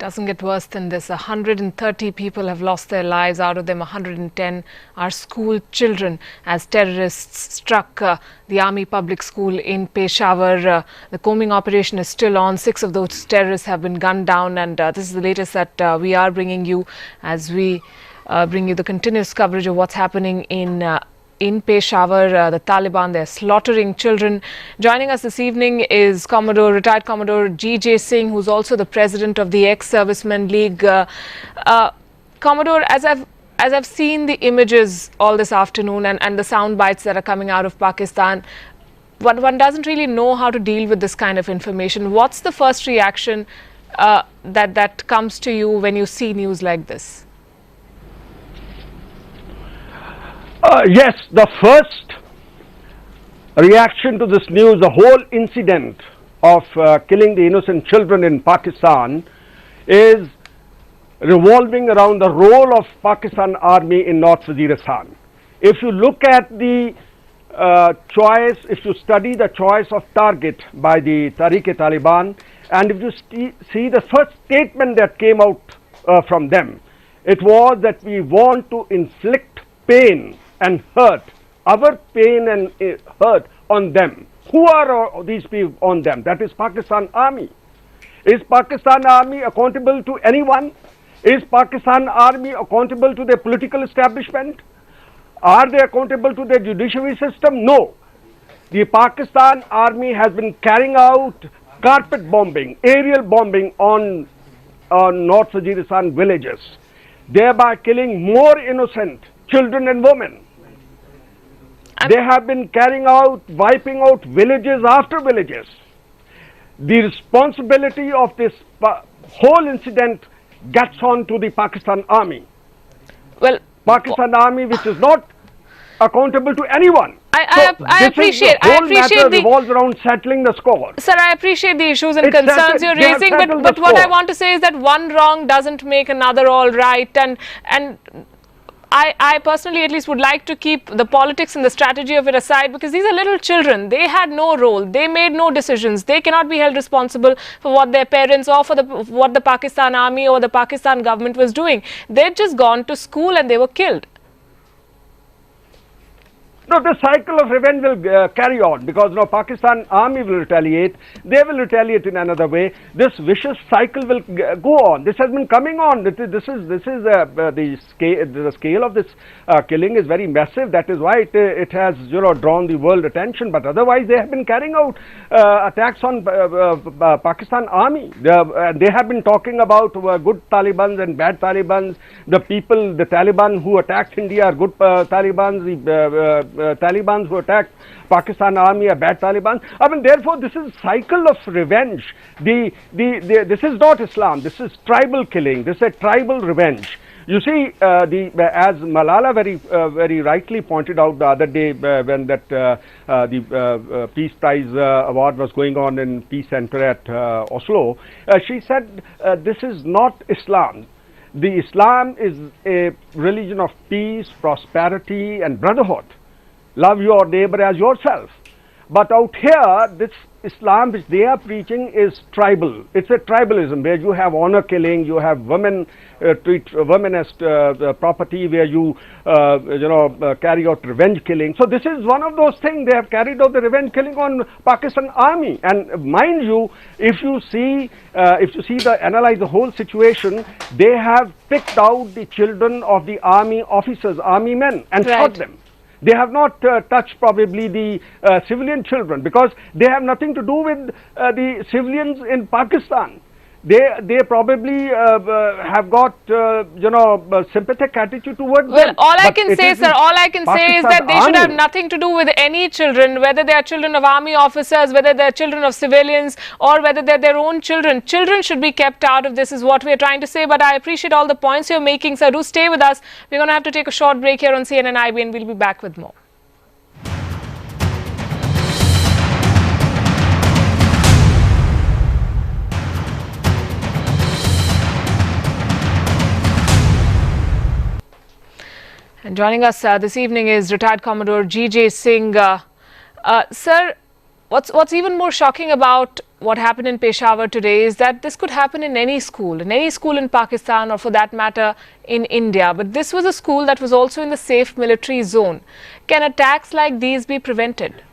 Doesn't get worse than this. 130 people have lost their lives. Out of them, 110 are school children as terrorists struck the Army Public School in Peshawar. The combing operation is still on. 6 of those terrorists have been gunned down, and this is the latest that we are bringing you as we bring you the continuous coverage of what's happening in Peshawar. The Taliban, they're slaughtering children. Joining us this evening is retired Commodore GJ Singh, who's also the president of the Ex-Servicemen League. Commodore, as I've seen the images all this afternoon and the sound bites that are coming out of Pakistan, one doesn't really know how to deal with this kind of information. What's the first reaction that comes to you when you see news like this? Yes, the first reaction to this news, the whole incident of killing the innocent children in Pakistan, is revolving around the role of Pakistan Army in North Waziristan. If you look at the choice, if you study the choice of target by the Taliban, and if you see the first statement that came out from them, it was that we want to inflict pain and hurt, our pain and hurt on them. Who are these people on them? That is Pakistan Army. Is Pakistan Army accountable to anyone? Is Pakistan Army accountable to the political establishment? Are they accountable to the judiciary system? No. The Pakistan Army has been carrying out carpet bombing, aerial bombing on North Waziristan villages, thereby killing more innocent children and women. They have been wiping out villages after villages. The responsibility of this whole incident gets on to the Pakistan Army. Well, Pakistan Army, which is not accountable to anyone. I appreciate the revolves around settling the score. Sir, I appreciate the issues and concerns you're raising, but what I want to say is that one wrong doesn't make another all right, and I personally at least would like to keep the politics and the strategy of it aside, because these are little children. They had no role. They made no decisions. They cannot be held responsible for what their parents or for what the Pakistan Army or the Pakistan government was doing. They'd just gone to school and they were killed. No, the cycle of revenge will carry on, because now Pakistan Army will retaliate. They will retaliate in another way. This vicious cycle will go on. This has been coming on. The scale of this killing is very massive. That is why it has drawn the world attention. But otherwise, they have been carrying out attacks on Pakistan Army. They have been talking about good Talibans and bad Talibans. The Taliban who attacked India are good Talibans. Talibans who attacked Pakistan Army are bad Taliban. I mean, therefore, this is a cycle of revenge. This is not Islam. This is tribal killing. This is a tribal revenge. You see, as Malala very rightly pointed out the other day when the Peace Prize award was going on in Peace Center at Oslo, she said this is not Islam. The Islam is a religion of peace, prosperity, and brotherhood. Love your neighbor as yourself. But out here, this Islam which they are preaching is tribal. It's a tribalism where you have honor killing, you have women, treat women as property, where you carry out revenge killing. So this is one of those things. They have carried out the revenge killing on Pakistan Army. And mind you, if you analyze the whole situation, they have picked out the children of the army officers, army men, and shot them. They have not touched probably the civilian children, because they have nothing to do with the civilians in Pakistan. They probably have got sympathetic attitude towards them. Well, all I can say is that they should have nothing to do with any children, whether they are children of army officers, whether they are children of civilians, or whether they're their own children. Children should be kept out of this, is what we are trying to say. But I appreciate all the points you're making, sir. Do stay with us. We're going to have to take a short break here on CNN IB, and we'll be back with more. And joining us this evening is retired Commodore GJ Singh. Sir, what's even more shocking about what happened in Peshawar today is that this could happen in any school in Pakistan, or for that matter in India. But this was a school that was also in the safe military zone. Can attacks like these be prevented?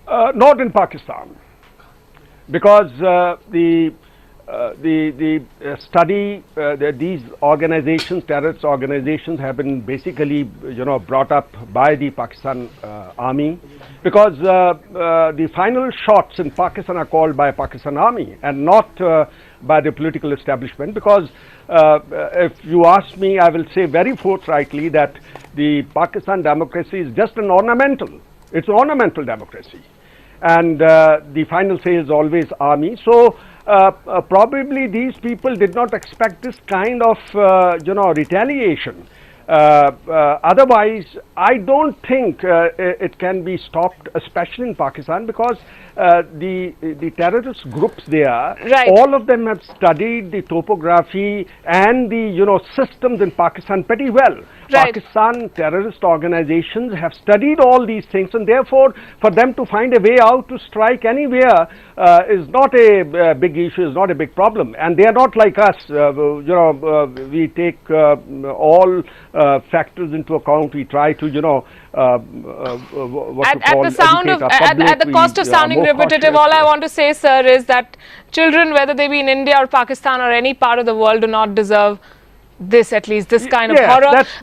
Not in Pakistan, because these organizations, terrorist organizations, have been basically, brought up by the Pakistan army, because the final shots in Pakistan are called by Pakistan army and not by the political establishment. Because if you ask me, I will say very forthrightly that the Pakistan democracy is just an ornamental. It's an ornamental democracy, and the final say is always army. So probably these people did not expect this kind of retaliation. Otherwise, I don't think it can be stopped, especially in Pakistan, because the terrorist groups there, right, all of them have studied the topography and the systems in Pakistan pretty well. Right. Pakistan terrorist organizations have studied all these things, and therefore for them to find a way out to strike anywhere is not a big issue, is not a big problem. And they are not like us. We take all factors into account. We try to at the cost of sounding repetitive, all I want to say, sir, is that children, whether they be in India or Pakistan or any part of the world, do not deserve this, at least this kind of horror.